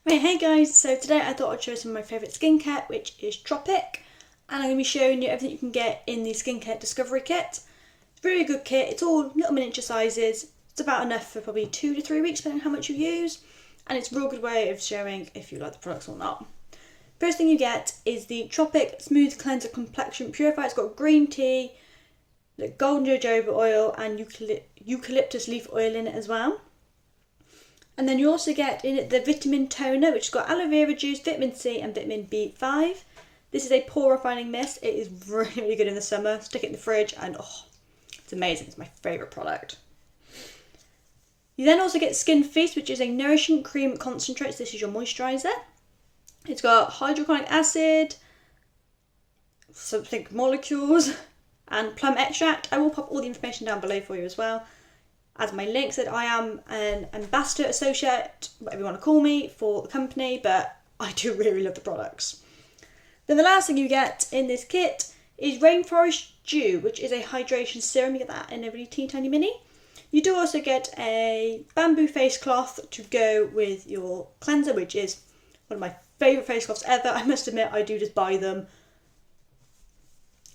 Right, hey guys, so today I thought I'd show some of my favourite skincare, which is Tropic, and I'm going to be showing you everything you can get in the skincare discovery kit. It's a really good kit, it's all little miniature sizes, it's about enough for probably 2 to 3 weeks depending on how much you use, and it's a real good way of showing if you like the products or not. First thing you get is the Tropic Smooth Cleanser Complexion Purifier. It's got green tea, the golden jojoba oil and eucalyptus leaf oil in it as well. And then you also get in it the vitamin toner, which has got aloe vera juice, vitamin C and vitamin B5. This is a pore refining mist. It is really good in the summer. Stick it in the fridge and it's amazing. It's my favourite product. You then also get Skin Feast, which is a nourishing cream concentrate. This is your moisturiser. It's got hydrochloric acid, something molecules, and plum extract. I will pop all the information down below for you as well. As my link said, I am an ambassador associate, whatever you want to call me, for the company, but I do really love the products. Then the last thing you get in this kit is Rainforest Dew, which is a hydration serum. You get that in a really teeny tiny mini. You do also get a bamboo face cloth to go with your cleanser, which is one of my favourite face cloths ever. I must admit, I do just buy them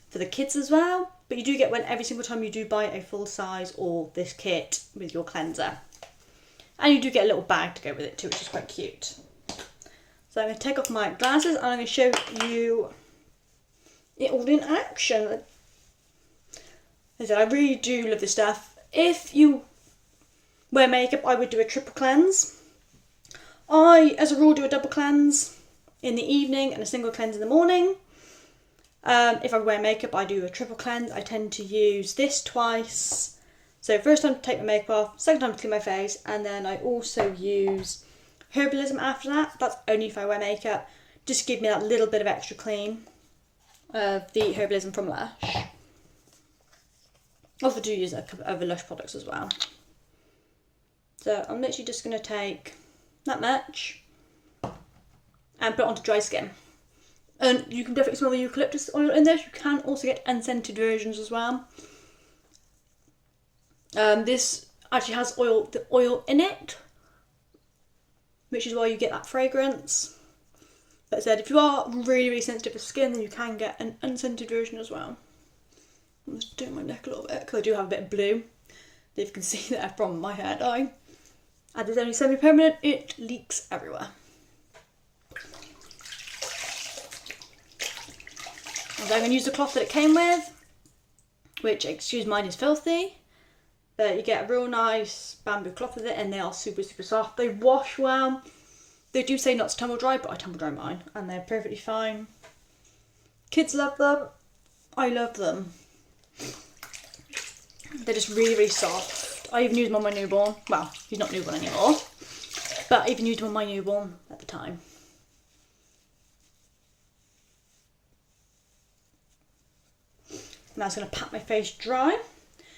for the kids as well, but you do get one every single time you do buy a full size or this kit with your cleanser. And you do get a little bag to go with it too, which is quite cute. So I'm going to take off my glasses and I'm going to show you it all in action. As I said, I really do love this stuff. If you wear makeup, I would do a triple cleanse. I, as a rule, do a double cleanse in the evening and a single cleanse in the morning. If I wear makeup, I do a triple cleanse. I tend to use this twice. So first time to take my makeup off, second time to clean my face, and then I also use herbalism after that. That's only if I wear makeup, just to give me that little bit of extra clean of the herbalism from Lush. I also do use a couple of other Lush products as well. So I'm literally just going to take that much and put it onto dry skin. And you can definitely smell the eucalyptus oil in this. You can also get unscented versions as well. This actually has the oil in it, which is why you get that fragrance. But as I said, if you are really, really sensitive to skin, then you can get an unscented version as well. I'm just doing my neck a little bit because I do have a bit of blue that you can see there from my hair dye. And it's only semi-permanent, it leaks everywhere. So I'm going to use the cloth that it came with, which, excuse mine, is filthy. But you get a real nice bamboo cloth with it and they are super, super soft. They wash well. They do say not to tumble dry, but I tumble dry mine and they're perfectly fine. Kids love them. I love them. They're just really, really soft. I even use them on my newborn. Well, he's not newborn anymore, but I even used them on my newborn at the time. Now I'm just going to pat my face dry,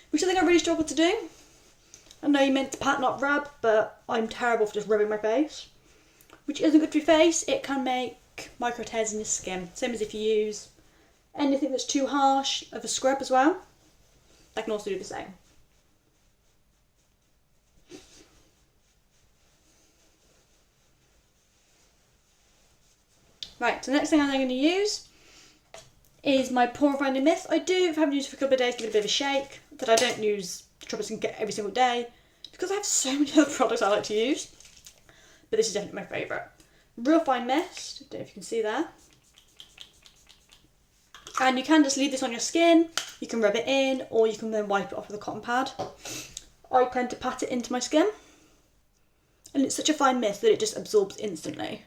which I think I really struggled to do. I know you meant to pat, not rub, but I'm terrible for just rubbing my face, which isn't good for your face. It can make micro tears in your skin. Same as if you use anything that's too harsh of a scrub as well. That can also do the same. Right, so the next thing I'm going to use is my pore refining mist. I do, if I haven't used it for a couple of days, give it a bit of a shake. That I don't use Tropic Skincare every single day because I have so many other products I like to use. But this is definitely my favourite. Real fine mist, don't know if you can see there. And you can just leave this on your skin, you can rub it in, or you can then wipe it off with a cotton pad. I tend to pat it into my skin. And it's such a fine mist that it just absorbs instantly.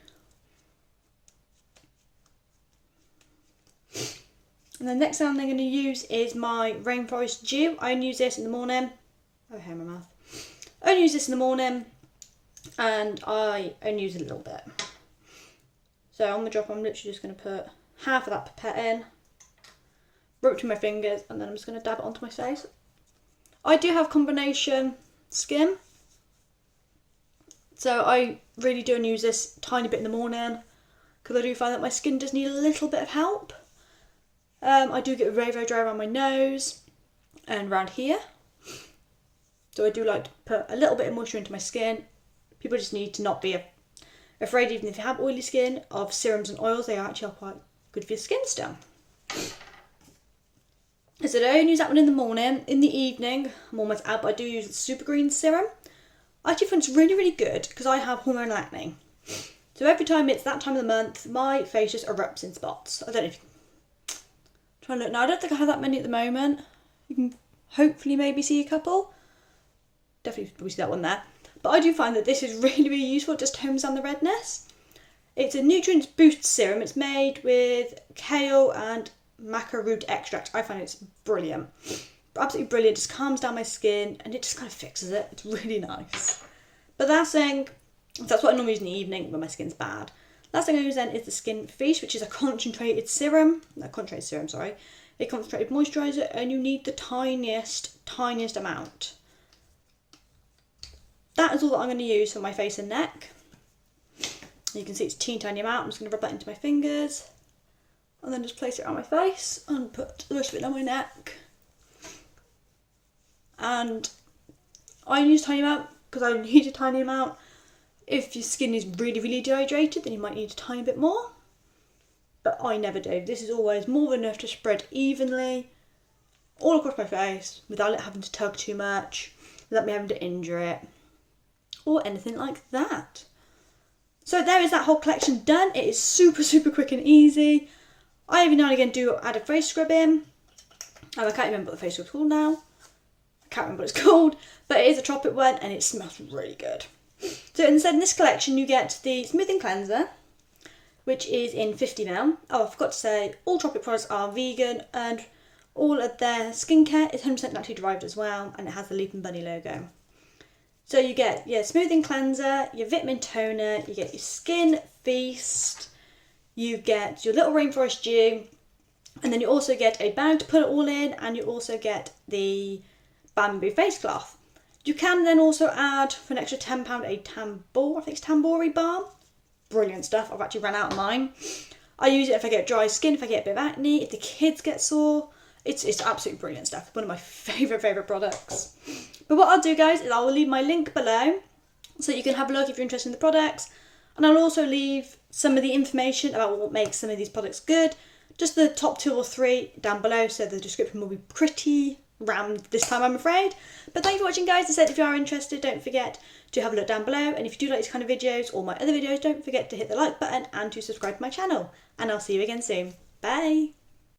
And the next thing I'm going to use is my Rainforest Dew. I only use this in the morning. Oh, hair in my mouth. I only use this in the morning and I only use it a little bit. So on the drop, I'm literally just going to put half of that pipette in, rub it between my fingers, and then I'm just going to dab it onto my face. I do have combination skin, so I really do use this tiny bit in the morning because I do find that my skin does need a little bit of help. I do get very, very dry around my nose and around here. So I do like to put a little bit of moisture into my skin. People just need to not be afraid, even if you have oily skin, of serums and oils. They actually are quite good for your skin still. So I don't use that one in the morning. In the evening, I'm almost out, but I do use the Super Green Serum. I actually find it's really, really good because I have hormonal acne. So every time it's that time of the month, my face just erupts in spots. I don't know if you can try and look now. I don't think I have that many at the moment. You can hopefully maybe see a couple. Definitely probably see that one there. But I do find that this is really, really useful. It just tones down the redness. It's a nutrients boost serum. It's made with kale and maca root extract. I find it's brilliant. Absolutely brilliant. It just calms down my skin and it just kind of fixes it. It's really nice. But that's what I normally use in the evening when my skin's bad. Last thing I use then is the Skin Feast, which is a concentrated a concentrated moisturiser, and you need the tiniest amount. That is all that I'm going to use for my face and neck. You can see it's a teeny tiny amount. I'm just going to rub that into my fingers and then just place it on my face and put the rest of it on my neck. And I use a tiny amount because I need a tiny amount. If your skin is really, really dehydrated, then you might need a tiny bit more. But I never do. This is always more than enough to spread evenly all across my face without it having to tug too much, without me having to injure it, or anything like that. So there is that whole collection done. It is super, super quick and easy. I every now and again do add a face scrub in. I can't remember what the face scrub's called now. I can't remember what it's called, but it is a Tropic one and it smells really good. So instead in this collection you get the Smoothing Cleanser, which is in 50ml. Oh, I forgot to say, all Tropic products are vegan and all of their skincare is 100% naturally derived as well, and it has the Leaping Bunny logo. So you get your Smoothing Cleanser, your Vitamin Toner, you get your Skin Feast, you get your little Rainforest Dew, and then you also get a bag to put it all in, and you also get the bamboo face cloth. You can then also add, for an extra £10, a Tambori balm. Brilliant stuff. I've actually run out of mine. I use it if I get dry skin, if I get a bit of acne, if the kids get sore. It's absolutely brilliant stuff. One of my favourite products. But what I'll do, guys, is I'll leave my link below so you can have a look if you're interested in the products. And I'll also leave some of the information about what makes some of these products good. Just the top 2 or 3 down below, so the description will be pretty rammed this time, I'm afraid. But thank you for watching, guys. As I said, if you are interested, don't forget to have a look down below. And if you do like these kind of videos or my other videos, don't forget to hit the like button and to subscribe to my channel. And I'll see you again soon. Bye!